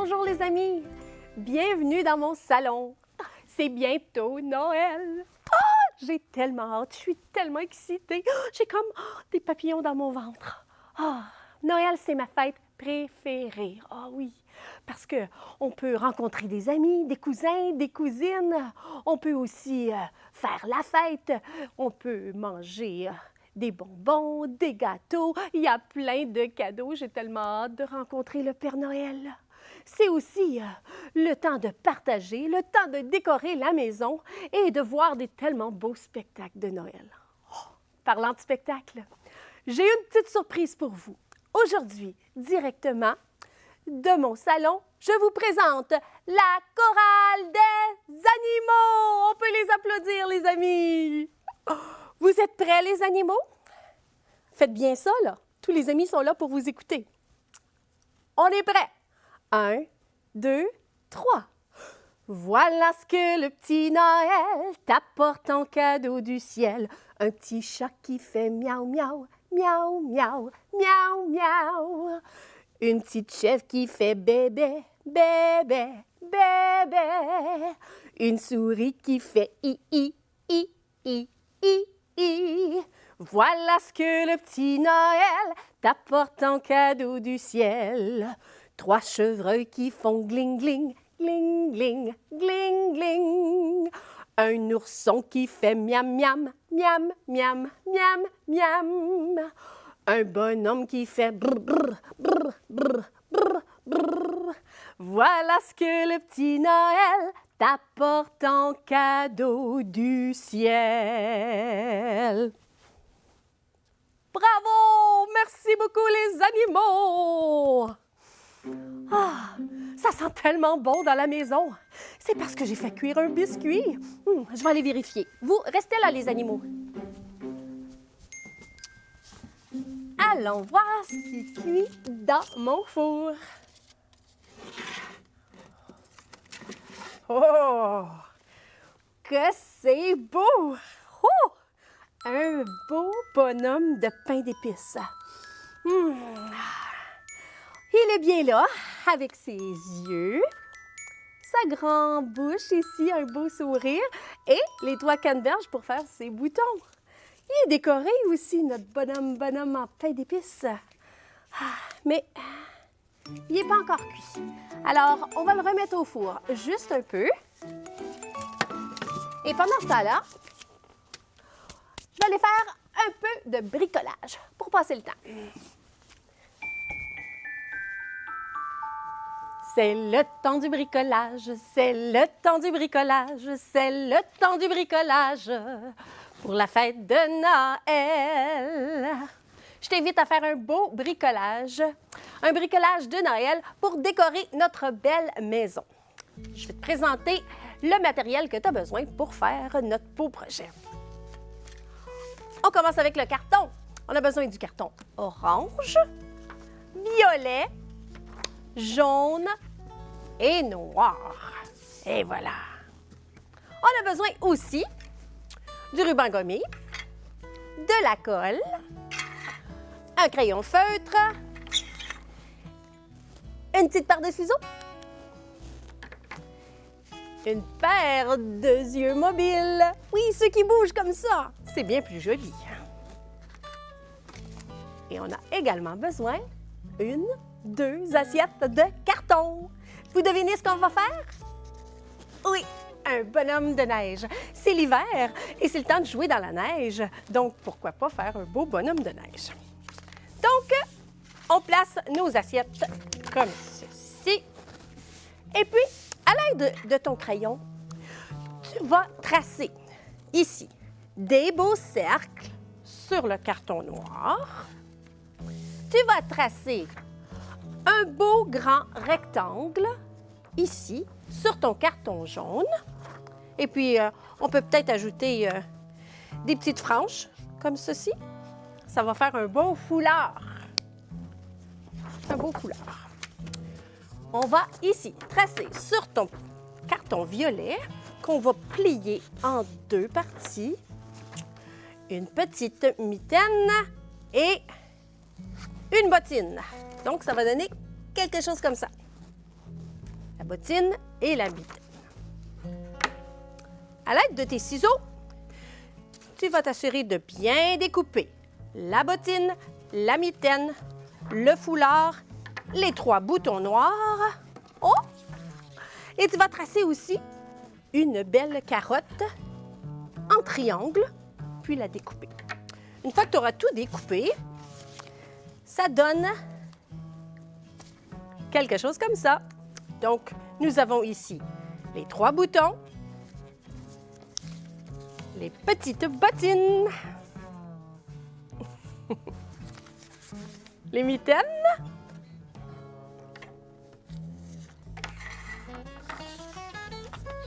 Bonjour les amis, bienvenue dans mon salon. C'est bientôt Noël. J'ai tellement hâte, je suis tellement excitée. J'ai comme des papillons dans mon ventre. Noël, c'est ma fête préférée. Oui, parce que on peut rencontrer des amis, des cousins, des cousines. On peut aussi faire la fête. On peut manger des bonbons, des gâteaux. Il y a plein de cadeaux. J'ai tellement hâte de rencontrer le Père Noël. C'est aussi le temps de partager, le temps de décorer la maison et de voir des tellement beaux spectacles de Noël. Parlant de spectacle, j'ai une petite surprise pour vous. Aujourd'hui, directement de mon salon, je vous présente la chorale des animaux. On peut les applaudir, les amis. Vous êtes prêts, les animaux? Faites bien ça, là. Tous les amis sont là pour vous écouter. On est prêts? 1, 2, 3. Voilà ce que le petit Noël t'apporte en cadeau du ciel. Un petit chat qui fait miaou, miaou, miaou, miaou, miaou, miaou. Une petite chèvre qui fait bébé, bébé, bébé. Une souris qui fait i, i, i, i, i, i. Voilà ce que le petit Noël t'apporte en cadeau du ciel. 3 chevreuils qui font gling, gling, gling, gling, gling, gling. Un ourson qui fait miam, miam, miam, miam, miam, miam. Un bonhomme qui fait brr, brr, brr, brr, brr, brr. Voilà ce que le petit Noël t'apporte en cadeau du ciel. Bravo! Merci beaucoup les animaux! Ça sent tellement bon dans la maison. C'est parce que j'ai fait cuire un biscuit. Je vais aller vérifier. Vous, restez là, les animaux. Allons voir ce qui cuit dans mon four. Oh! Que c'est beau! Oh! Un beau bonhomme de pain d'épices. Il est bien là, avec ses yeux, sa grande bouche ici, un beau sourire, et les 3 canneberges pour faire ses boutons. Il est décoré aussi, notre bonhomme en pain d'épices. Mais il n'est pas encore cuit. Alors, on va le remettre au four juste un peu. Et pendant ce temps-là, je vais aller faire un peu de bricolage pour passer le temps. C'est le temps du bricolage, c'est le temps du bricolage, c'est le temps du bricolage pour la fête de Noël. Je t'invite à faire un beau bricolage de Noël pour décorer notre belle maison. Je vais te présenter le matériel que tu as besoin pour faire notre beau projet. On commence avec le carton. On a besoin du carton orange, violet, jaune et noir. Et voilà. On a besoin aussi du ruban gommé, de la colle, un crayon feutre, une petite paire de ciseaux, une paire de yeux mobiles. Oui, ceux qui bougent comme ça. C'est bien plus joli. Et on a également besoin 2 assiettes de carton. Vous devinez ce qu'on va faire? Oui, un bonhomme de neige. C'est l'hiver et c'est le temps de jouer dans la neige. Donc, pourquoi pas faire un beau bonhomme de neige? Donc, on place nos assiettes comme ceci. Et puis, à l'aide de ton crayon, tu vas tracer ici des beaux cercles sur le carton noir. Tu vas tracer un beau grand rectangle ici sur ton carton jaune. Et puis, on peut peut-être ajouter des petites franges comme ceci. Ça va faire un beau foulard. Un beau foulard. On va ici tracer sur ton carton violet qu'on va plier en 2 parties. Une petite mitaine et une bottine. Donc, ça va donner quelque chose comme ça. bottine et la mitaine. À l'aide de tes ciseaux, tu vas t'assurer de bien découper la bottine, la mitaine, le foulard, les 3 boutons noirs. Oh! Et tu vas tracer aussi une belle carotte en triangle, puis la découper. Une fois que tu auras tout découpé, ça donne quelque chose comme ça. Donc, nous avons ici les 3 boutons, les petites bottines, les mitaines,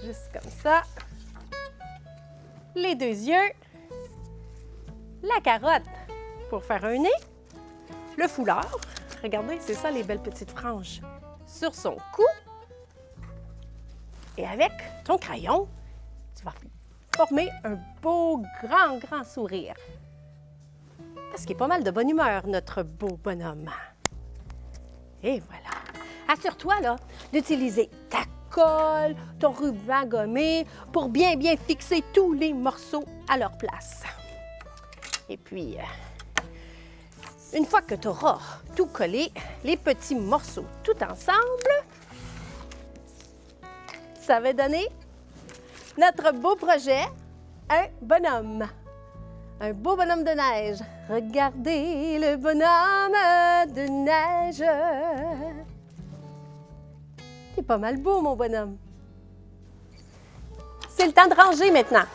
juste comme ça, les 2 yeux, la carotte pour faire un nez, le foulard, regardez, c'est ça les belles petites franges sur son cou. Et avec ton crayon, tu vas former un beau, grand sourire. Parce qu'il est pas mal de bonne humeur, notre beau bonhomme. Et voilà. Assure-toi, là, d'utiliser ta colle, ton ruban gommé pour bien fixer tous les morceaux à leur place. Et puis, une fois que tu auras tout collé, les petits morceaux tout ensemble, ça va donner notre beau projet, un bonhomme. Un beau bonhomme de neige. Regardez le bonhomme de neige. T'es pas mal beau, mon bonhomme. C'est le temps de ranger maintenant.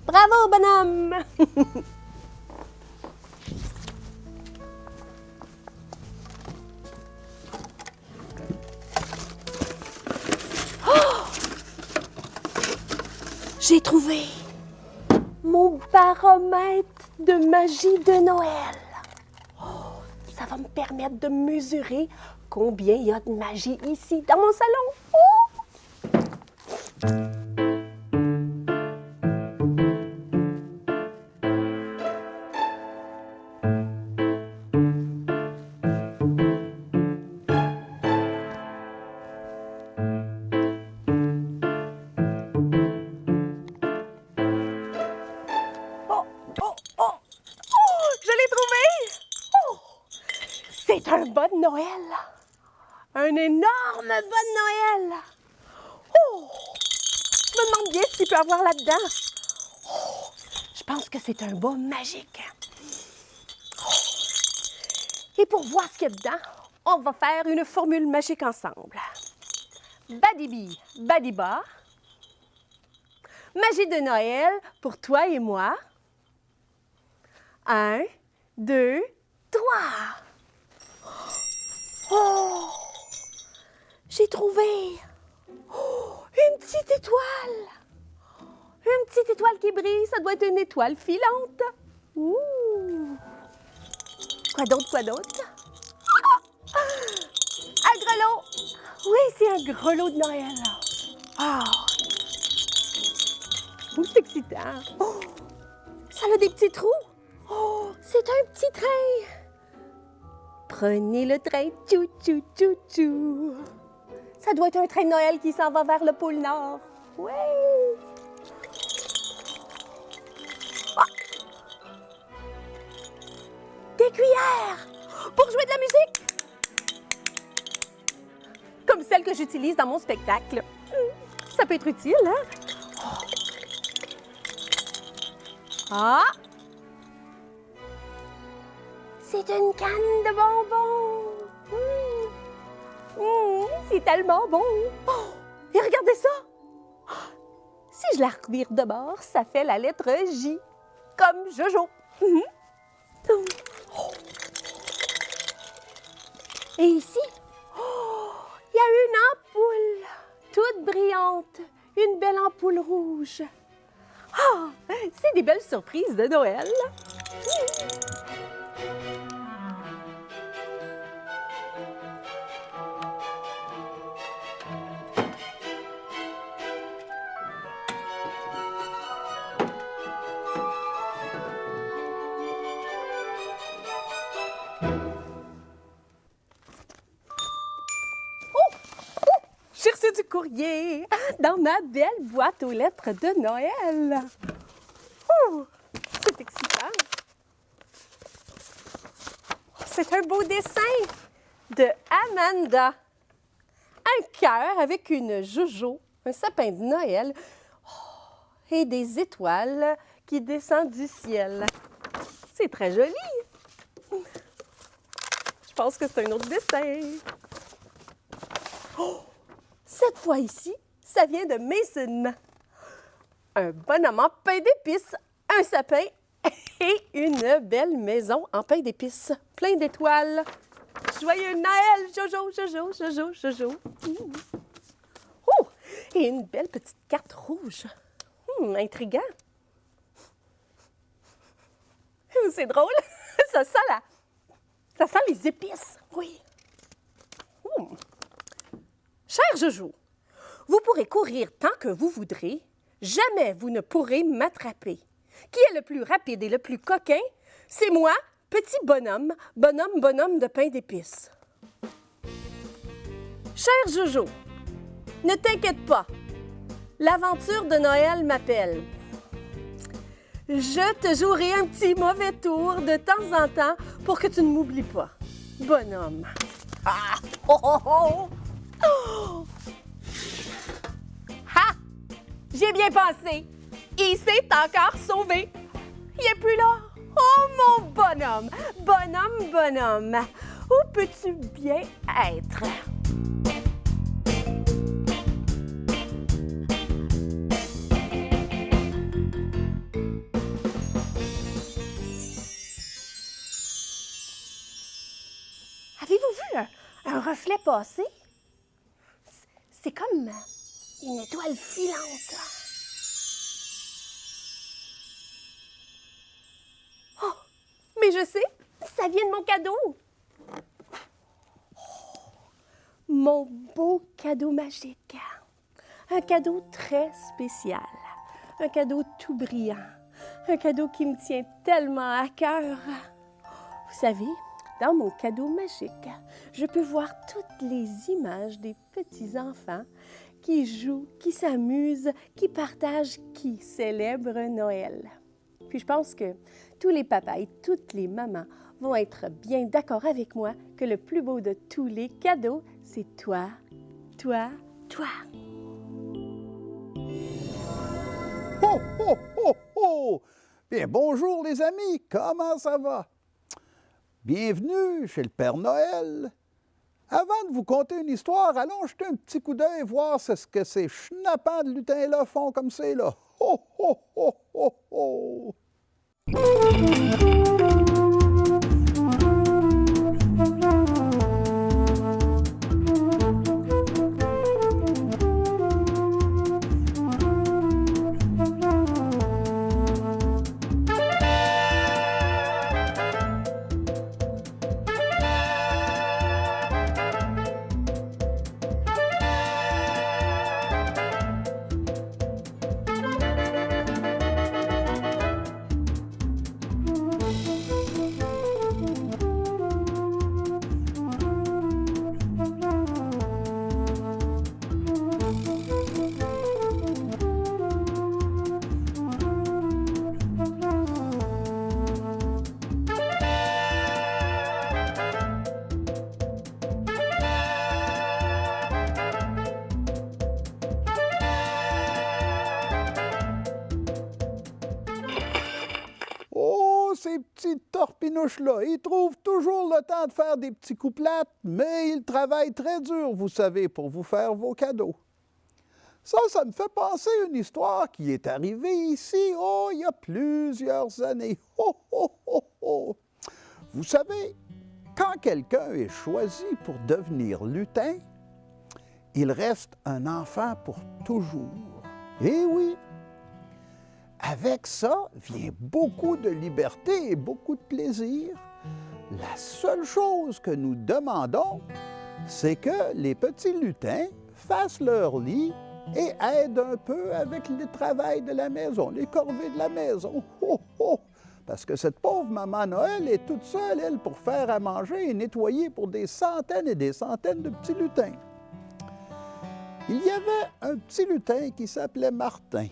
Bravo, bonhomme! J'ai trouvé mon baromètre de magie de Noël. Oh, ça va me permettre de mesurer combien il y a de magie ici dans mon salon. Oh! C'est un bon de Noël! Un énorme bon de Noël! Oh! Je me demande bien ce qu'il peut y avoir là-dedans. Oh! Je pense que c'est un bas magique. Oh! Et pour voir ce qu'il y a dedans, on va faire une formule magique ensemble. Badibi, badiba. Magie de Noël pour toi et moi. 1, 2, 3. Oh! J'ai trouvé une petite étoile. Une petite étoile qui brille, ça doit être une étoile filante. Ouh! Quoi d'autre, quoi d'autre? Un grelot. Oui, c'est un grelot de Noël. Ah! C'est excitant. Oh! Ça a des petits trous. Oh! C'est un petit train. Prenez le train, tchou, tchou, tchou, tchou. Ça doit être un train de Noël qui s'en va vers le pôle Nord. Oui! Oh! Des cuillères pour jouer de la musique. Comme celle que j'utilise dans mon spectacle. Ça peut être utile, hein? Oh! Ah! C'est une canne de bonbons. C'est tellement bon. Oh, et regardez ça. Si je la revire de bord, ça fait la lettre J, comme Jojo. Oh. Et ici, il y a une ampoule toute brillante, une belle ampoule rouge. Ah, c'est des belles surprises de Noël. courrier dans ma belle boîte aux lettres de Noël. Ouh, c'est excitant. C'est un beau dessin de Amanda. Un cœur avec une jojo, un sapin de Noël et des étoiles qui descendent du ciel. C'est très joli. Je pense que c'est un autre dessin. Oh, cette fois ici, ça vient de Mason. Un bonhomme en pain d'épices, un sapin et une belle maison en pain d'épices, plein d'étoiles. Joyeux Noël, Jojo, Jojo, Jojo, Jojo. Oh, et une belle petite carte rouge. Intriguant. C'est drôle. Ça sent les épices. Oui. Cher Jojo, vous pourrez courir tant que vous voudrez. Jamais vous ne pourrez m'attraper. Qui est le plus rapide et le plus coquin? C'est moi, petit bonhomme, bonhomme de pain d'épices. Cher Jojo, ne t'inquiète pas. L'aventure de Noël m'appelle. Je te jouerai un petit mauvais tour de temps en temps pour que tu ne m'oublies pas. Bonhomme. Ah! Oh, oh, oh! Oh! Ha! J'ai bien pensé. Il s'est encore sauvé. Il n'est plus là. Oh, mon bonhomme! Bonhomme! Où peux-tu bien être? Avez-vous vu un reflet passer? C'est comme une étoile filante. Oh, mais je sais, ça vient de mon cadeau. Oh, mon beau cadeau magique. Un cadeau très spécial. Un cadeau tout brillant. Un cadeau qui me tient tellement à cœur. Vous savez, dans mon cadeau magique, je peux voir toutes les images des petits-enfants qui jouent, qui s'amusent, qui partagent, qui célèbrent Noël. Puis je pense que tous les papas et toutes les mamans vont être bien d'accord avec moi que le plus beau de tous les cadeaux, c'est toi, toi, toi. Ho, ho, ho, ho! Bien, bonjour les amis, comment ça va? Bienvenue chez le Père Noël. Avant de vous conter une histoire, allons jeter un petit coup d'œil voir ce que ces schnappants de lutins-là font comme c'est là. Ho, ho, ho, ho, ho! Ces petites torpinouches-là, ils trouvent toujours le temps de faire des petits coups plates, mais ils travaillent très dur, vous savez, pour vous faire vos cadeaux. Ça me fait penser à une histoire qui est arrivée ici, il y a plusieurs années. Oh, oh, oh, oh. Vous savez, quand quelqu'un est choisi pour devenir lutin, il reste un enfant pour toujours. Eh oui! Avec ça vient beaucoup de liberté et beaucoup de plaisir. La seule chose que nous demandons, c'est que les petits lutins fassent leur lit et aident un peu avec le travail de la maison, les corvées de la maison. Oh, oh. Parce que cette pauvre maman Noël est toute seule, elle, pour faire à manger et nettoyer pour des centaines et des centaines de petits lutins. Il y avait un petit lutin qui s'appelait Martin.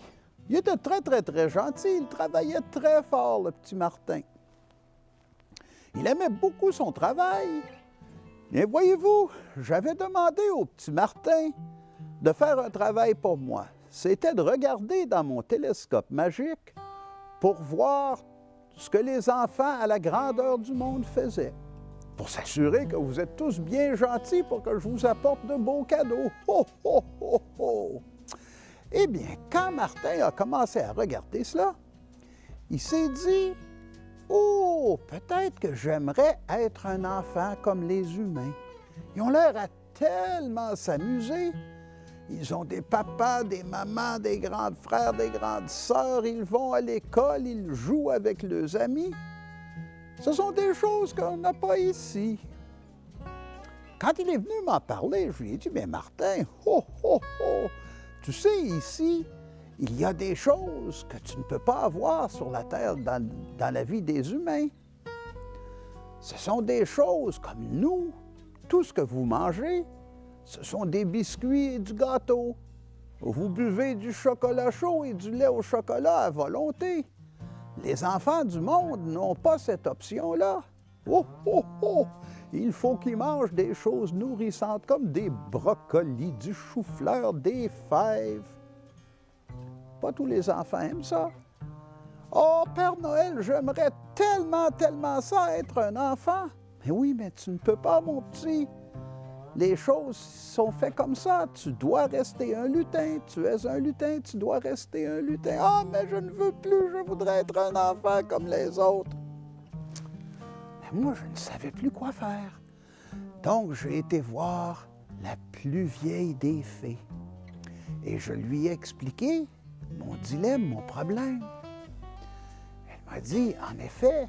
Il était très, très, très gentil. Il travaillait très fort, le petit Martin. Il aimait beaucoup son travail. Et voyez-vous, j'avais demandé au petit Martin de faire un travail pour moi. C'était de regarder dans mon télescope magique pour voir ce que les enfants à la grandeur du monde faisaient. Pour s'assurer que vous êtes tous bien gentils pour que je vous apporte de beaux cadeaux. Ho, ho, ho, ho! Eh bien, quand Martin a commencé à regarder cela, il s'est dit « Oh, peut-être que j'aimerais être un enfant comme les humains. Ils ont l'air à tellement s'amuser. Ils ont des papas, des mamans, des grands frères, des grandes sœurs. Ils vont à l'école, ils jouent avec leurs amis. Ce sont des choses qu'on n'a pas ici. » Quand il est venu m'en parler, je lui ai dit « Mais Martin, oh, oh, oh! Tu sais, ici, il y a des choses que tu ne peux pas avoir sur la Terre dans la vie des humains. Ce sont des choses comme nous. Tout ce que vous mangez, ce sont des biscuits et du gâteau. Vous buvez du chocolat chaud et du lait au chocolat à volonté. Les enfants du monde n'ont pas cette option-là. Oh, oh, oh! Il faut qu'ils mangent des choses nourrissantes comme des brocolis, du chou-fleur, des fèves. Pas tous les enfants aiment ça. Oh, Père Noël, j'aimerais tellement, tellement ça, être un enfant. Mais oui, mais tu ne peux pas, mon petit. Les choses sont faites comme ça. Tu dois rester un lutin. Tu es un lutin, tu dois rester un lutin. Ah, mais je ne veux plus, je voudrais être un enfant comme les autres. Mais moi, je ne savais plus quoi faire. Donc, j'ai été voir la plus vieille des fées. Et je lui ai expliqué mon dilemme, mon problème. Elle m'a dit, en effet,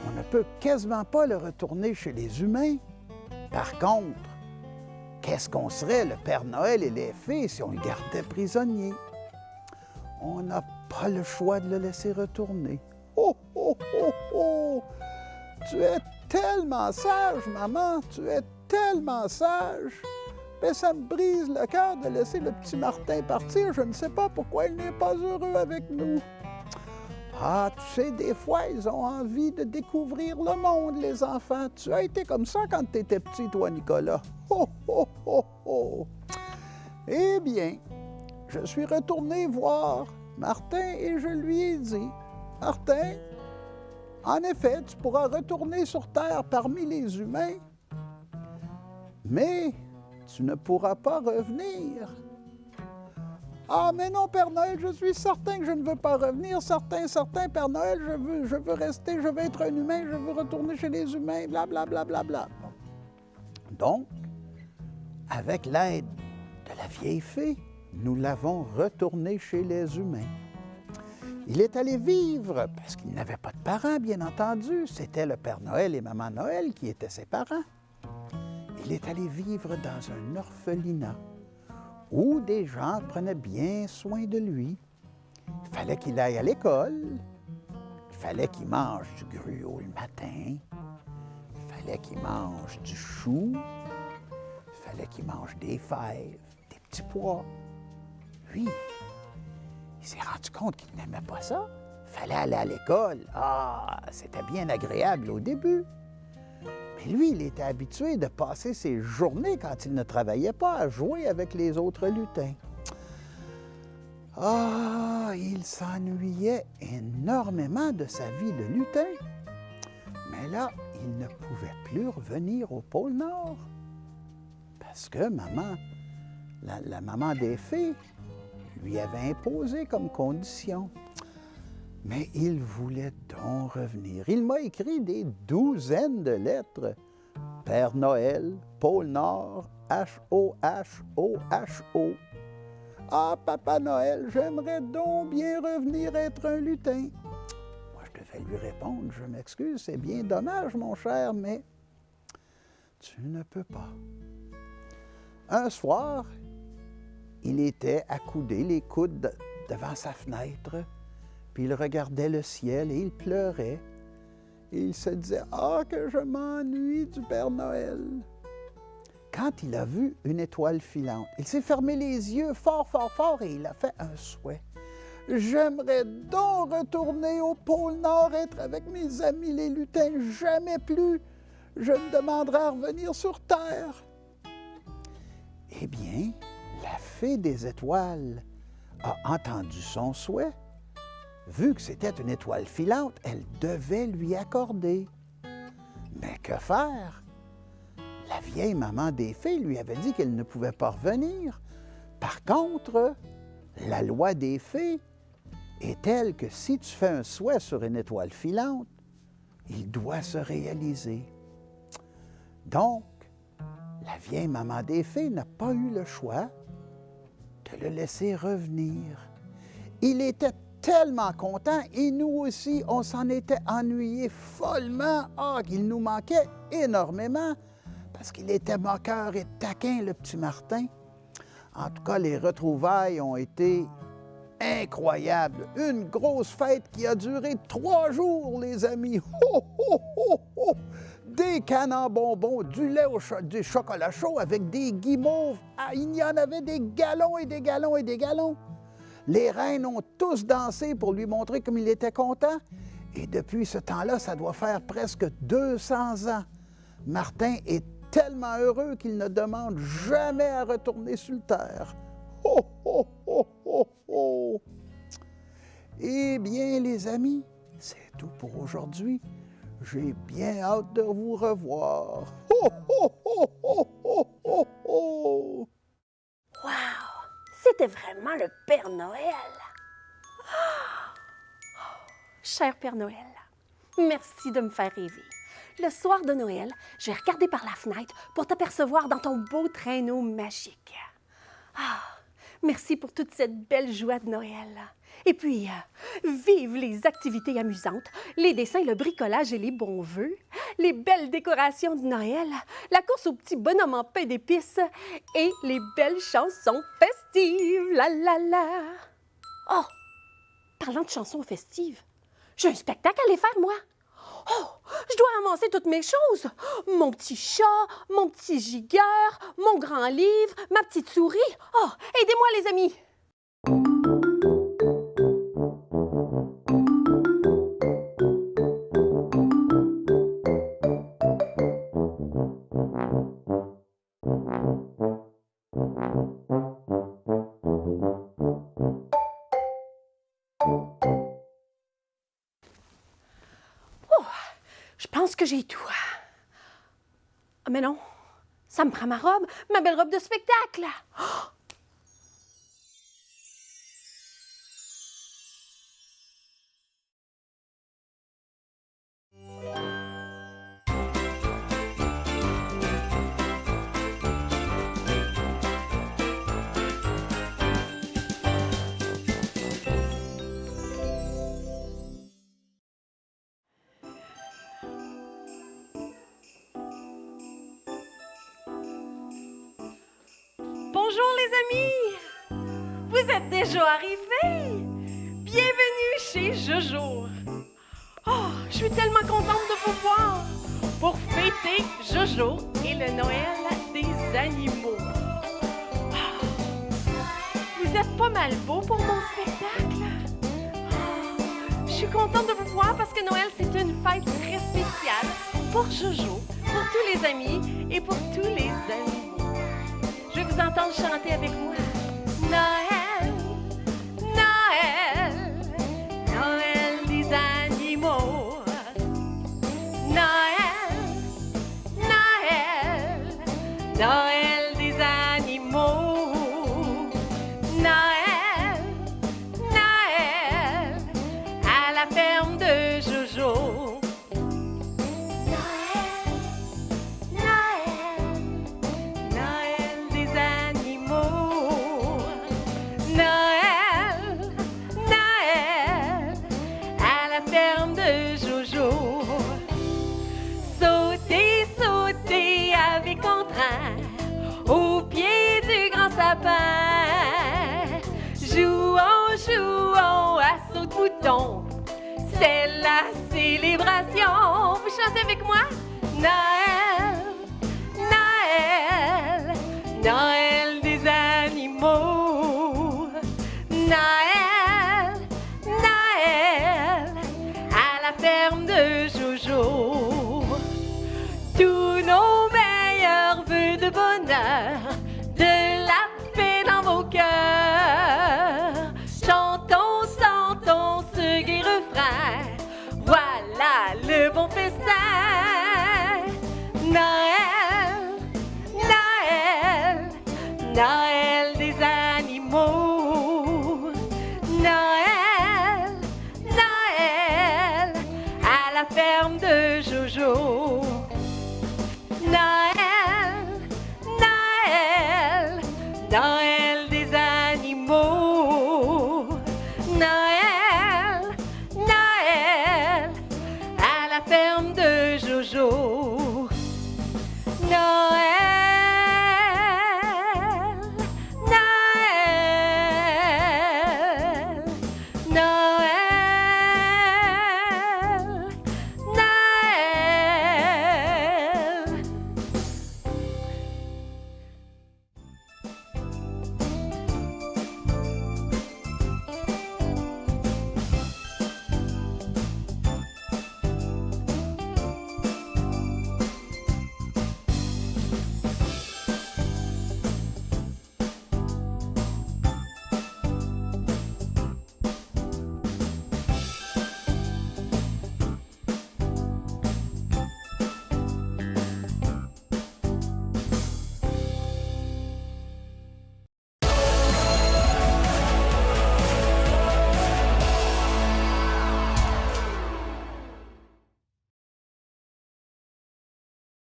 on ne peut quasiment pas le retourner chez les humains. Par contre, qu'est-ce qu'on serait, le Père Noël et les fées, si on le gardait prisonnier? On n'a pas le choix de le laisser retourner. Oh, oh, oh, oh! Tu es tellement sage, maman, tu es tellement sage. Mais ça me brise le cœur de laisser le petit Martin partir. Je ne sais pas pourquoi il n'est pas heureux avec nous. Ah, tu sais, des fois, ils ont envie de découvrir le monde, les enfants. Tu as été comme ça quand tu étais petit, toi, Nicolas. Oh, oh, oh, oh! Eh bien, je suis retourné voir Martin et je lui ai dit, « Martin, en effet, tu pourras retourner sur Terre parmi les humains, mais tu ne pourras pas revenir. » « Ah, mais non, Père Noël, je suis certain que je ne veux pas revenir. Certain, Père Noël, je veux rester, je veux être un humain, je veux retourner chez les humains, blablabla. Bla, bla, bla. Donc, avec l'aide de la vieille fée, nous l'avons retourné chez les humains. Il est allé vivre, parce qu'il n'avait pas de parents, bien entendu. C'était le Père Noël et Maman Noël qui étaient ses parents. Il est allé vivre dans un orphelinat où des gens prenaient bien soin de lui. Il fallait qu'il aille à l'école, il fallait qu'il mange du gruau le matin, il fallait qu'il mange du chou, il fallait qu'il mange des fèves, des petits pois. Lui, il s'est rendu compte qu'il n'aimait pas ça. Il fallait aller à l'école. Ah, c'était bien agréable au début. Mais lui, il était habitué de passer ses journées, quand il ne travaillait pas, à jouer avec les autres lutins. Ah, il s'ennuyait énormément de sa vie de lutin. Mais là, il ne pouvait plus revenir au pôle Nord. Parce que la maman des fées, lui avait imposé comme condition. Mais il voulait donc revenir. Il m'a écrit des douzaines de lettres. Père Noël, pôle Nord, H-O-H-O-H-O. Ah, Papa Noël, j'aimerais donc bien revenir être un lutin. Moi, je devais lui répondre, je m'excuse, c'est bien dommage, mon cher, mais tu ne peux pas. Un soir, il était accoudé, les coudes devant sa fenêtre, puis il regardait le ciel et il pleurait. Et il se disait « Ah, que je m'ennuie du Père Noël! » quand il a vu une étoile filante, il s'est fermé les yeux fort, fort, fort et il a fait un souhait. J'aimerais donc retourner au pôle Nord, être avec mes amis les lutins, jamais plus. Je me demanderai à revenir sur Terre. Eh bien, la fée des étoiles a entendu son souhait. Vu que c'était une étoile filante, elle devait lui accorder. Mais que faire? La vieille maman des fées lui avait dit qu'elle ne pouvait pas revenir. Par contre, la loi des fées est telle que si tu fais un souhait sur une étoile filante, il doit se réaliser. Donc, la vieille maman des fées n'a pas eu le choix de le laisser revenir. Il était tellement content et nous aussi, on s'en était ennuyés follement. Ah, il nous manquait énormément parce qu'il était moqueur et taquin, le petit Martin. En tout cas, les retrouvailles ont été incroyables. Une grosse fête qui a duré 3 jours, les amis. Ho, ho, ho, ho! Des canons bonbons, du lait du chocolat chaud avec des guimauves. Ah, il y en avait des gallons et des gallons et des gallons. Les reines ont tous dansé pour lui montrer comme il était content. Et depuis ce temps-là, ça doit faire presque 200 ans. Martin est tellement heureux qu'il ne demande jamais à retourner sur Terre. Ho, ho, ho, ho, ho! Eh bien, les amis, c'est tout pour aujourd'hui. J'ai bien hâte de vous revoir. Ho, ho, ho, ho, ho, ho, ho! Wow! C'était vraiment le Père Noël! Cher Père Noël, merci de me faire rêver. Le soir de Noël, je vais regarder par la fenêtre pour t'apercevoir dans ton beau traîneau magique. Ah, merci pour toute cette belle joie de Noël. Et puis, vive les activités amusantes, les dessins, le bricolage et les bons vœux, les belles décorations de Noël, la course au petit bonhomme en pain d'épices et les belles chansons festives. La la la! Oh! Parlant de chansons festives, j'ai un spectacle à aller faire, moi. Oh! Je dois ramasser toutes mes choses. Mon petit chat, mon petit gigueur, mon grand livre, ma petite souris. Oh! Aidez-moi, les amis! Je pense que j'ai tout. Mais non, ça me prend ma robe, ma belle robe de spectacle. Oh! Bonjour les amis! Vous êtes déjà arrivés! Bienvenue chez Jojo! Oh, je suis tellement contente de vous voir pour fêter Jojo et le Noël des animaux. Oh, vous êtes pas mal beaux pour mon spectacle. Oh, je suis contente de vous voir parce que Noël, c'est une fête très spéciale pour Jojo, pour tous les amis et pour tous les animaux. Je vais vous entendre chanter avec moi. Noël, Noël, Noël des animaux. Noël, Noël, Noël des animaux. Noël, Noël, à la ferme de Jojo. Au pied du grand sapin, jouons, jouons à saute-bouton, c'est la célébration. Vous chantez avec moi? Noël, Noël, Noël des animaux. Noël, Noël, à la ferme de Jojo.